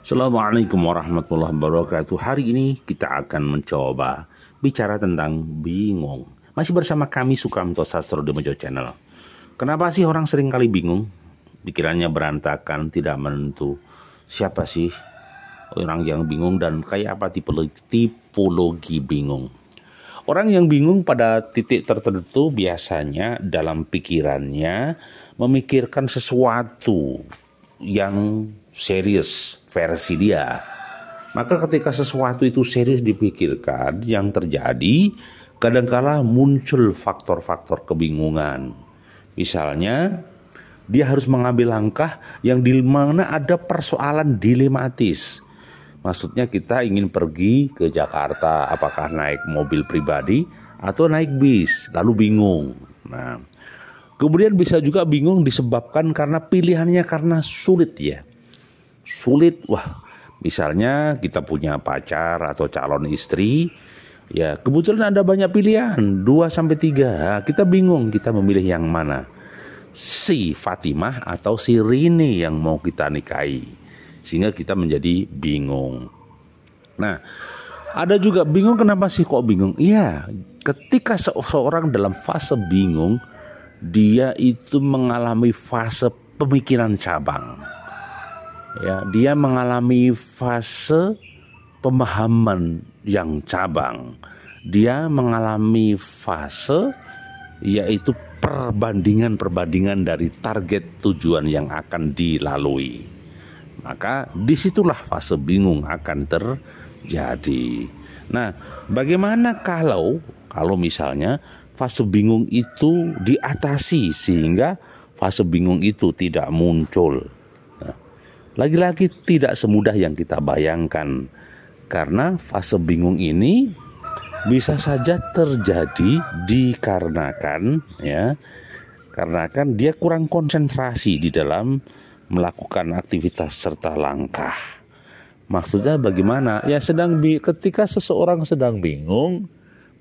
Assalamualaikum warahmatullahi wabarakatuh. Hari ini kita akan mencoba bicara tentang bingung. Masih bersama kami Sukamto Sastro di Mojo Channel. Kenapa sih orang sering kali bingung? Pikirannya berantakan, tidak menentu. Siapa sih orang yang bingung dan kayak apa tipologi bingung? Orang yang bingung pada titik tertentu biasanya dalam pikirannya memikirkan sesuatu yang serius versi dia. Maka ketika sesuatu itu serius dipikirkan, yang terjadi kadangkala muncul faktor-faktor kebingungan. Misalnya dia harus mengambil langkah yang di mana ada persoalan dilematis. Maksudnya kita ingin pergi ke Jakarta, apakah naik mobil pribadi atau naik bis, lalu bingung. Nah, kemudian bisa juga bingung disebabkan karena pilihannya karena sulit ya. Sulit, misalnya kita punya pacar atau calon istri, ya kebetulan ada banyak pilihan, 2-3. Kita bingung kita memilih yang mana. Si Fatimah atau si Rini yang mau kita nikahi. Sehingga kita menjadi bingung. Nah, ada juga bingung, kenapa sih kok bingung? Iya, ketika seseorang dalam fase bingung, dia itu mengalami fase pemikiran cabang. Ya, dia mengalami fase pemahaman yang cabang. Dia mengalami fase yaitu perbandingan dari target tujuan yang akan dilalui. Maka disitulah fase bingung akan terjadi. Nah, bagaimana kalau misalnya fase bingung itu diatasi sehingga fase bingung itu tidak muncul? Nah, lagi-lagi tidak semudah yang kita bayangkan, karena fase bingung ini bisa saja terjadi dikarenakan dia kurang konsentrasi di dalam melakukan aktivitas serta langkah. Maksudnya bagaimana? Ya ketika seseorang sedang bingung,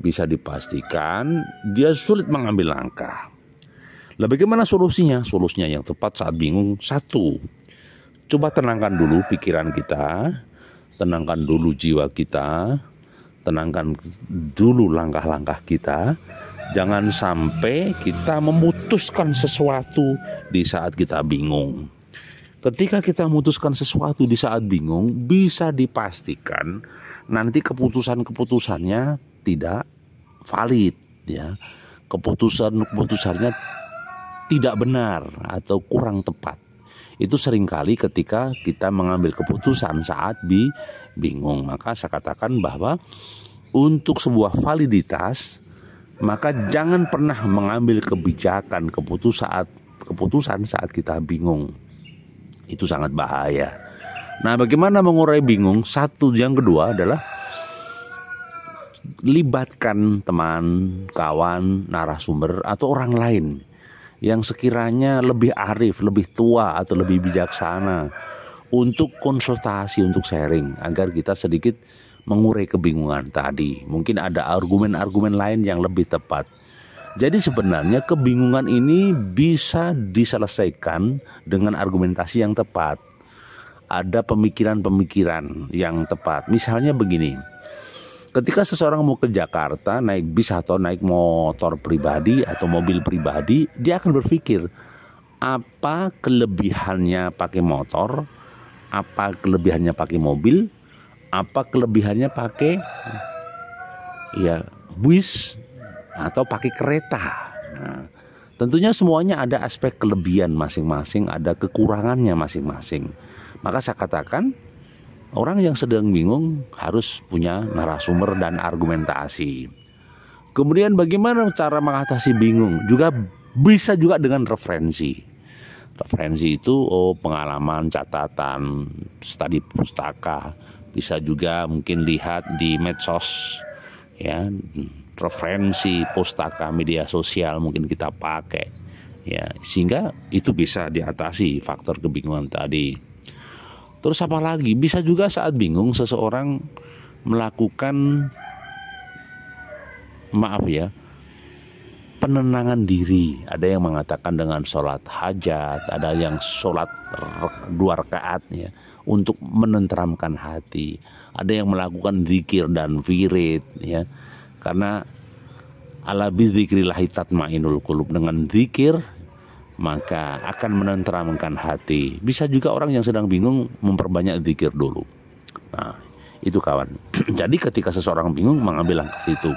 bisa dipastikan dia sulit mengambil langkah. Lah bagaimana solusinya? Solusinya yang tepat saat bingung, satu, coba tenangkan dulu pikiran kita, tenangkan dulu jiwa kita, tenangkan dulu langkah-langkah kita. Jangan sampai kita memutuskan sesuatu di saat kita bingung. Ketika kita memutuskan sesuatu di saat bingung, bisa dipastikan nanti keputusannya tidak valid, ya. Keputusannya tidak benar atau kurang tepat. Itu seringkali ketika kita mengambil keputusan saat bingung. Maka saya katakan bahwa untuk sebuah validitas, maka jangan pernah mengambil keputusan saat kita bingung. Itu sangat bahaya. Nah, bagaimana mengurai bingung? Satu, yang kedua adalah libatkan teman, kawan, narasumber atau orang lain yang sekiranya lebih arif, lebih tua atau lebih bijaksana untuk konsultasi, untuk sharing agar kita sedikit mengurai kebingungan tadi. Mungkin ada argumen-argumen lain yang lebih tepat. Jadi sebenarnya kebingungan ini bisa diselesaikan dengan argumentasi yang tepat. Ada pemikiran-pemikiran yang tepat. Misalnya begini, ketika seseorang mau ke Jakarta naik bis atau naik motor pribadi atau mobil pribadi, dia akan berpikir apa kelebihannya pakai motor, apa kelebihannya pakai mobil, apa kelebihannya pakai bus atau pakai kereta. Nah, tentunya semuanya ada aspek kelebihan masing-masing, ada kekurangannya masing-masing. Maka saya katakan orang yang sedang bingung harus punya narasumber dan argumentasi. Kemudian bagaimana cara mengatasi bingung? Juga bisa juga dengan referensi. Referensi itu pengalaman, catatan, studi pustaka. Bisa juga mungkin lihat di medsos, ya, referensi pustaka media sosial mungkin kita pakai, ya, sehingga itu bisa diatasi faktor kebingungan tadi. Terus apa lagi? Bisa juga saat bingung seseorang melakukan penenangan diri. Ada yang mengatakan dengan sholat hajat, ada yang sholat 2 rakaat, ya, untuk menenteramkan hati. Ada yang melakukan zikir dan wirid, ya. Karena ala bidzikrillahi tatmainul qulub, dengan zikir maka akan menenteramkan hati. Bisa juga orang yang sedang bingung memperbanyak zikir dulu. Nah, itu kawan. Jadi ketika seseorang bingung mengambil langkah itu.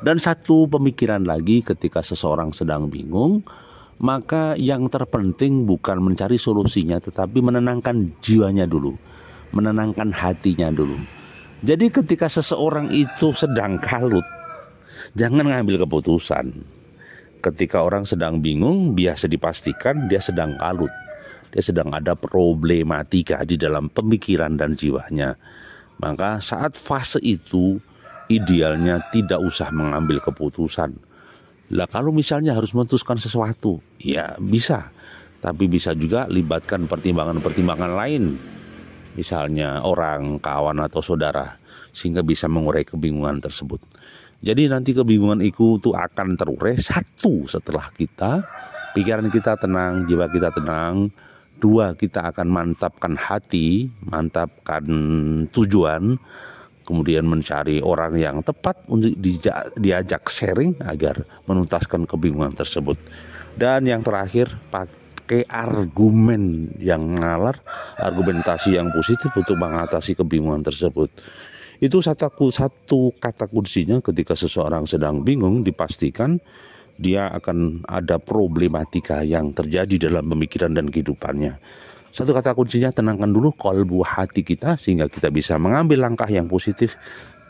Dan satu pemikiran lagi, ketika seseorang sedang bingung, maka yang terpenting bukan mencari solusinya, tetapi menenangkan jiwanya dulu, menenangkan hatinya dulu. Jadi ketika seseorang itu sedang kalut, jangan ngambil keputusan. Ketika orang sedang bingung, biasa dipastikan dia sedang kalut. Dia sedang ada problematika di dalam pemikiran dan jiwanya. Maka saat fase itu, idealnya tidak usah mengambil keputusan. Lah kalau misalnya harus memutuskan sesuatu, ya bisa. Tapi bisa juga libatkan pertimbangan-pertimbangan lain. Misalnya orang, kawan atau saudara, sehingga bisa mengurai kebingungan tersebut. Jadi nanti kebingungan itu tuh akan terurai. Satu, setelah pikiran kita tenang, jiwa kita tenang. Dua, kita akan mantapkan hati, mantapkan tujuan. Kemudian mencari orang yang tepat untuk diajak sharing agar menuntaskan kebingungan tersebut. Dan yang terakhir, pakai argumen yang nalar, argumentasi yang positif untuk mengatasi kebingungan tersebut. Itu satu kata kuncinya ketika seseorang sedang bingung, dipastikan dia akan ada problematika yang terjadi dalam pemikiran dan kehidupannya. Satu kata kuncinya, tenangkan dulu kolbu hati kita sehingga kita bisa mengambil langkah yang positif,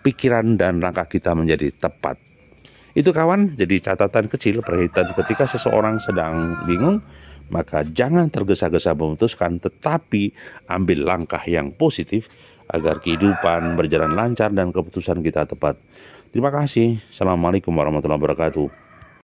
pikiran dan langkah kita menjadi tepat. Itu kawan, jadi catatan kecil perhatian ketika seseorang sedang bingung, maka jangan tergesa-gesa memutuskan, tetapi ambil langkah yang positif agar kehidupan berjalan lancar dan keputusan kita tepat. Terima kasih. Assalamualaikum warahmatullahi wabarakatuh.